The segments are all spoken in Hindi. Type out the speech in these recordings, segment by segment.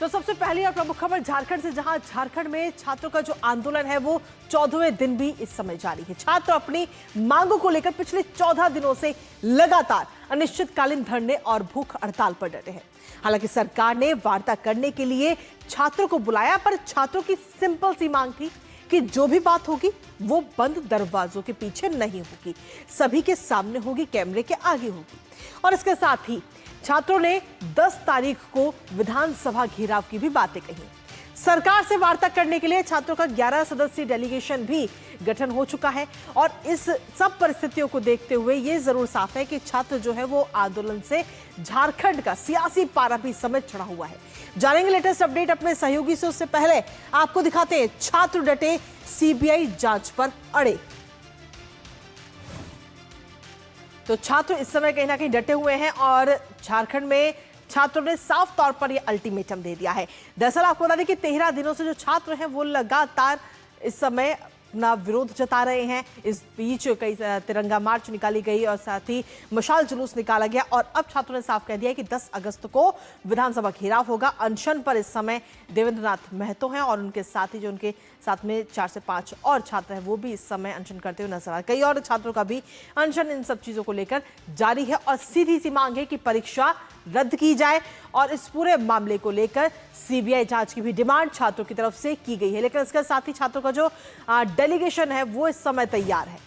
तो सबसे पहली और प्रमुख खबर झारखंड से, जहां झारखंड में छात्रों का जो आंदोलन है वो 14वें दिन भी इस समय जारी है। छात्र अपनी मांगों को लेकर पिछले 14 दिनों से लगातार अनिश्चितकालीन धरने और भूख हड़ताल पर डटे हैं। हालांकि सरकार ने वार्ता करने के लिए छात्रों को बुलाया, पर छात्रों की सिंपल सी मांग थी कि जो भी बात होगी वो बंद दरवाजों के पीछे नहीं होगी, सभी के सामने होगी, कैमरे के आगे होगी। और इसके साथ ही छात्रों ने 10 तारीख को विधानसभा घेराव की भी बातें कही। सरकार से वार्ता करने के लिए छात्रों का 11 सदस्यीय डेलीगेशन भी गठन हो चुका है। और इस सब परिस्थितियों को देखते हुए ये जरूर साफ है कि छात्र जो है वो आंदोलन से झारखंड का सियासी पारा भी समेत चढ़ा हुआ है। जानेंगे लेटेस्ट अपडेट अपने सहयोगी से, उससे पहले आपको दिखाते हैं छात्र डटे सीबीआई जांच पर अड़े। तो छात्र इस समय कहीं ना कहीं डटे हुए हैं और झारखंड में छात्रों ने साफ तौर पर यह अल्टीमेटम दे दिया है। दरअसल आपको बता दें कि 13 दिनों से जो छात्र हैं वो लगातार इस समय अपना विरोध जता रहे हैं। इस बीच कई तिरंगा मार्च निकाली गई और साथ ही मशाल जुलूस निकाला गया और अब छात्रों ने साफ कह दिया है कि 10 अगस्त को विधानसभा घेराव होगा। अनशन पर इस समय देवेंद्र नाथ महतो हैं और उनके साथ ही जो उनके साथ में 4 से 5 और छात्र हैं वो भी इस समय अनशन करते हुए नजर आ रहे। कई और छात्रों का भी अनशन इन सब चीजों को लेकर जारी है और सीधी सी मांग है कि परीक्षा रद्द की जाए और इस पूरे मामले को लेकर सीबीआई जांच की भी डिमांड छात्रों की तरफ से की गई है। लेकिन इसके साथ ही छात्रों का जो डेलीगेशन है वो इस समय तैयार है।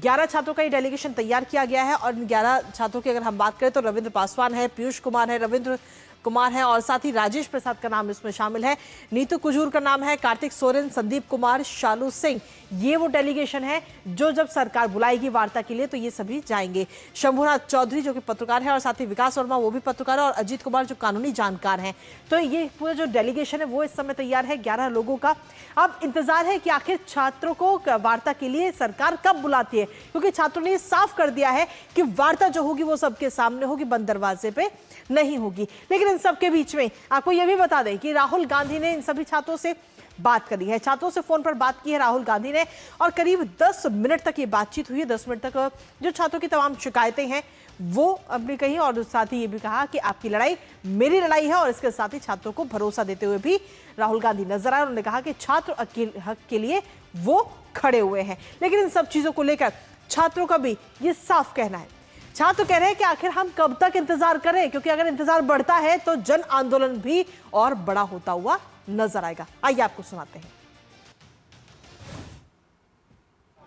11 छात्रों का ये डेलीगेशन तैयार किया गया है और 11 छात्रों की अगर हम बात करें तो रविंद्र पासवान है, पीयूष कुमार है, रविंद्र कुमार है और साथ ही राजेश प्रसाद का नाम इसमें शामिल है, नीतू कुजूर का नाम है, कार्तिक सोरेन, संदीप कुमार, शालू सिंह। ये वो डेलीगेशन है जो जब सरकार बुलाएगी वार्ता के लिए तो ये सभी जाएंगे। शंभुनाथ चौधरी जो कि पत्रकार है और साथ ही विकास वर्मा वो भी पत्रकार है और अजीत कुमार जो कानूनी जानकार हैं। तो ये पूरा जो डेलीगेशन है वो इस समय तैयार है 11 लोगों का। अब इंतजार है कि आखिर छात्रों को वार्ता के लिए सरकार कब बुलाती है, क्योंकि छात्रों ने ये साफ कर दिया है कि वार्ता जो होगी वो सबके सामने होगी, बंद दरवाजे पे नहीं होगी। लेकिन इन सबके बीच में आपको यह भी बता दें कि राहुल गांधी ने इन सभी छात्रों से बात करी है, छात्रों से फोन पर बात की है राहुल गांधी ने और करीब 10 मिनट तक ये बातचीत हुई है। 10 मिनट तक जो छात्रों की तमाम शिकायतें हैं वो अपनी कही और साथ ही ये भी कहा कि आपकी लड़ाई मेरी लड़ाई है और इसके साथ ही छात्रों को भरोसा देते हुए भी राहुल गांधी नजर आए। उन्होंने कहा कि छात्र हक के लिए वो खड़े हुए हैं। लेकिन इन सब चीजों को लेकर छात्रों का भी ये साफ कहना है, छात्र कह रहे हैं कि आखिर हम कब तक इंतजार करें, क्योंकि अगर इंतजार बढ़ता है तो जन आंदोलन भी और बड़ा होता हुआ नजर आएगा। आइए आपको सुनाते हैं।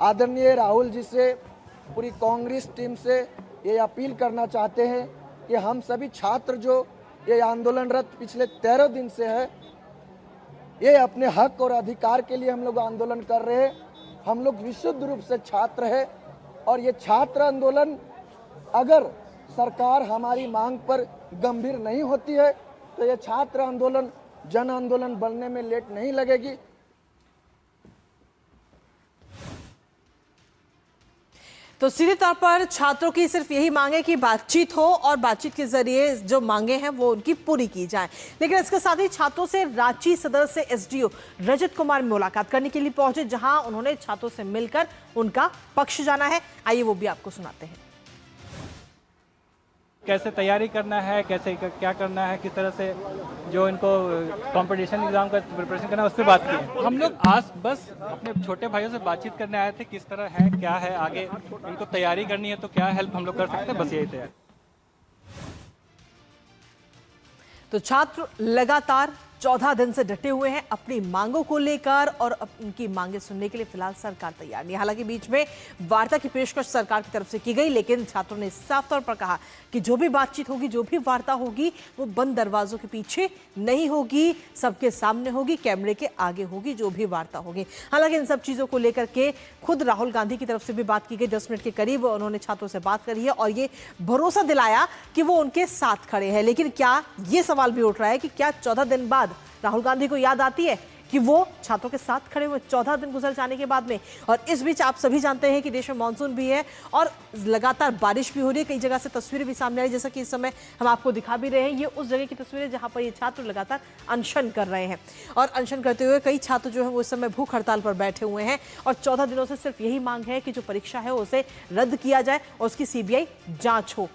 आदरणीय राहुल जी से, पूरी कांग्रेस टीम से ये अपील करना चाहते हैं कि हम सभी छात्र जो ये आंदोलनरत पिछले 13 दिन से है, ये अपने हक और अधिकार के लिए हम लोग आंदोलन कर रहे हैं। हम लोग विशुद्ध रूप से छात्र है और ये छात्र आंदोलन अगर सरकार हमारी मांग पर गंभीर नहीं होती है तो ये छात्र आंदोलन जन आंदोलन बनने में लेट नहीं लगेगी। तो सीधे तौर पर छात्रों की सिर्फ यही मांग है कि बातचीत हो और बातचीत के जरिए जो मांगे हैं वो उनकी पूरी की जाए। लेकिन इसके साथ ही छात्रों से रांची सदर से एसडीओ रजत कुमार मुलाकात करने के लिए पहुंचे, जहां उन्होंने छात्रों से मिलकर उनका पक्ष जाना है। आइए वो भी आपको सुनाते हैं। कैसे तैयारी करना है, कैसे क्या करना है, किस तरह से जो इनको कंपटीशन एग्जाम का प्रिपरेशन करना है, उस पर बात की। हम लोग आज बस अपने छोटे भाइयों से बातचीत करने आए थे, किस तरह है, क्या है, आगे इनको तैयारी करनी है तो क्या हेल्प हम लोग कर सकते हैं, बस यही तैयारी। तो छात्र लगातार 14 दिन से डटे हुए हैं अपनी मांगों को लेकर और उनकी मांगे सुनने के लिए फिलहाल सरकार तैयार नहीं। हालांकि बीच में वार्ता की पेशकश सरकार की तरफ से की गई, लेकिन छात्रों ने साफ तौर पर कहा कि जो भी बातचीत होगी, जो भी वार्ता होगी वो बंद दरवाजों के पीछे नहीं होगी, सबके सामने होगी, कैमरे के आगे होगी जो भी वार्ता होगी। हालांकि इन सब चीजों को लेकर के खुद राहुल गांधी की तरफ से भी बात की गई। 10 मिनट के करीब उन्होंने छात्रों से बात करी है और ये भरोसा दिलाया कि वो उनके साथ खड़े हैं। लेकिन क्या ये सवाल भी उठ रहा है कि क्या 14 दिन बाद राहुल गांधी को याद आती है कि वो छात्रों के साथ खड़े हुए 14 दिन गुजर जाने के बाद में। और इस बीच आप सभी जानते हैं कि देश में मानसून भी है और लगातार बारिश भी हो रही है। कई जगह से तस्वीरें भी सामने आ रही है, जैसा कि इस समय हम आपको दिखा भी रहे हैं। ये उस जगह की तस्वीरें जहां पर ये छात्र लगातार अनशन कर रहे हैं और अनशन करते हुए कई छात्र जो है वो इस समय भूख हड़ताल पर बैठे हुए हैं और 14 दिनों से सिर्फ यही मांग है कि जो परीक्षा है उसे रद्द किया जाए और उसकी सीबीआई जांच हो।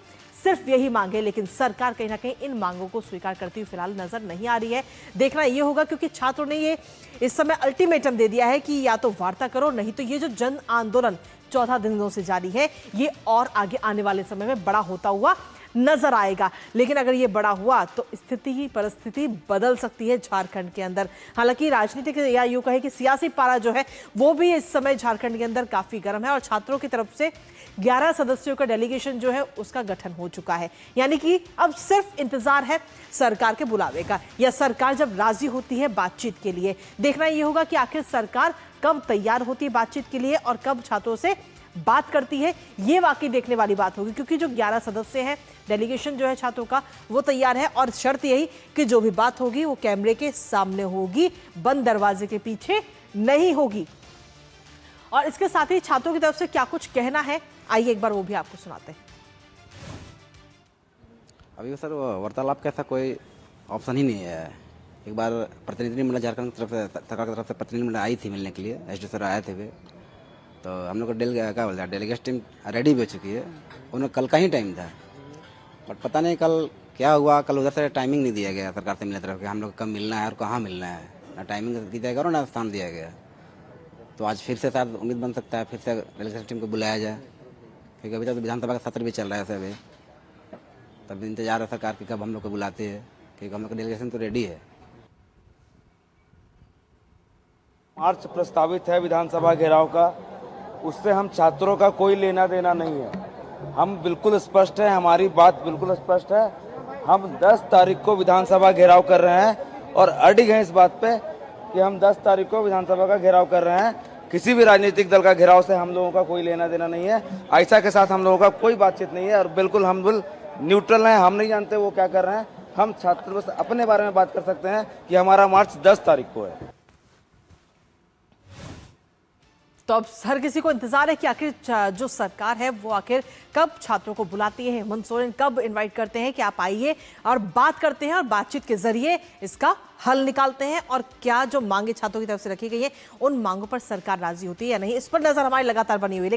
सिर्फ यही मांगे, लेकिन सरकार कहीं ना कहीं इन मांगों को स्वीकार करती हुई फिलहाल नजर नहीं आ रही है। देखना ये होगा, क्योंकि छात्रों ने ये इस समय अल्टीमेटम दे दिया है कि या तो वार्ता करो, नहीं तो ये जो जन आंदोलन 14 दिनों से जारी है ये और आगे आने वाले समय में बड़ा होता हुआ नजर आएगा। लेकिन अगर ये बड़ा हुआ तो स्थिति की परिस्थिति बदल सकती है झारखंड के अंदर। हालांकि राजनीतिक या यूं कहे कि सियासी पारा जो है वो भी इस समय झारखंड के अंदर काफी गर्म है और छात्रों की तरफ से 11 सदस्यों का डेलीगेशन जो है उसका गठन हो चुका है। यानी कि अब सिर्फ इंतजार है सरकार के बुलावे का, या सरकार जब राजी होती है बातचीत के लिए। देखना यह होगा कि आखिर सरकार कब तैयार होती है बातचीत के लिए और कब छात्रों से बात करती है, ये वाकई देखने वाली बात होगी। क्योंकि जो 11 सदस्य हैं, डेलीगेशन जो है छात्रों का वो तैयार है और शर्त यही कि जो भी बात होगी वो कैमरे के सामने होगी, बंद दरवाजे के पीछे नहीं होगी। और इसके साथ ही छात्रों की तरफ से क्या कुछ कहना है, आइए एक बार वो भी आपको सुनाते हैं। अभी सर वार्तालाप का ऐसा कोई ऑप्शन ही नहीं है। एक बार प्रतिनिधिमंडल झारखंड की तरफ से, सरकार की तरफ से प्रतिनिधिमंडल आई थी मिलने के लिए, एसडी सर आए थे वे, तो हम लोग का क्या बोलते हैं डेलीगेट टीम रेडी भी हो चुकी है। उन्हें कल का ही टाइम था, बट पता नहीं कल क्या हुआ। कल उधर से टाइमिंग नहीं दिया गया सरकार से मिलने तरफ कि हम लोग कब मिलना है और कहाँ मिलना है, ना टाइमिंग दिया गया और ना स्थान दिया गया। तो आज फिर से शायद उम्मीद बन सकता है फिर से डेलीगेशन टीम को बुलाया जाए, क्योंकि अभी तक विधानसभा का सत्र भी चल रहा है सभी, तब इंतजार है सरकार की कब हम लोग को बुलाते हैं, क्योंकि हम लोग का डेलीगेशन तो रेडी है। मार्च प्रस्तावित है विधानसभा घेराव का, उससे हम छात्रों का कोई लेना देना नहीं है। हम बिल्कुल स्पष्ट है, हमारी बात बिल्कुल स्पष्ट है। हम 10 तारीख को विधानसभा घेराव कर रहे हैं और अडिग हैं इस बात पे कि हम 10 तारीख को विधानसभा का घेराव कर रहे हैं। किसी भी राजनीतिक दल का घेराव से हम लोगों का कोई लेना देना नहीं है। आयशा के साथ हम लोगों का कोई बातचीत नहीं है और बिल्कुल हम न्यूट्रल हैं। हम नहीं जानते वो क्या कर रहे हैं। हम छात्र बस अपने बारे में बात कर सकते हैं कि हमारा मार्च 10 तारीख को है। तो अब हर किसी को इंतजार है कि आखिर जो सरकार है वो आखिर कब छात्रों को बुलाती है, हेमंत सोरेन कब इनवाइट करते हैं कि आप आइए और बात करते हैं और बातचीत के जरिए इसका हल निकालते हैं, और क्या जो मांगे छात्रों की तरफ से रखी गई है उन मांगों पर सरकार राजी होती है या नहीं, इस पर नजर हमारी लगातार बनी हुई है।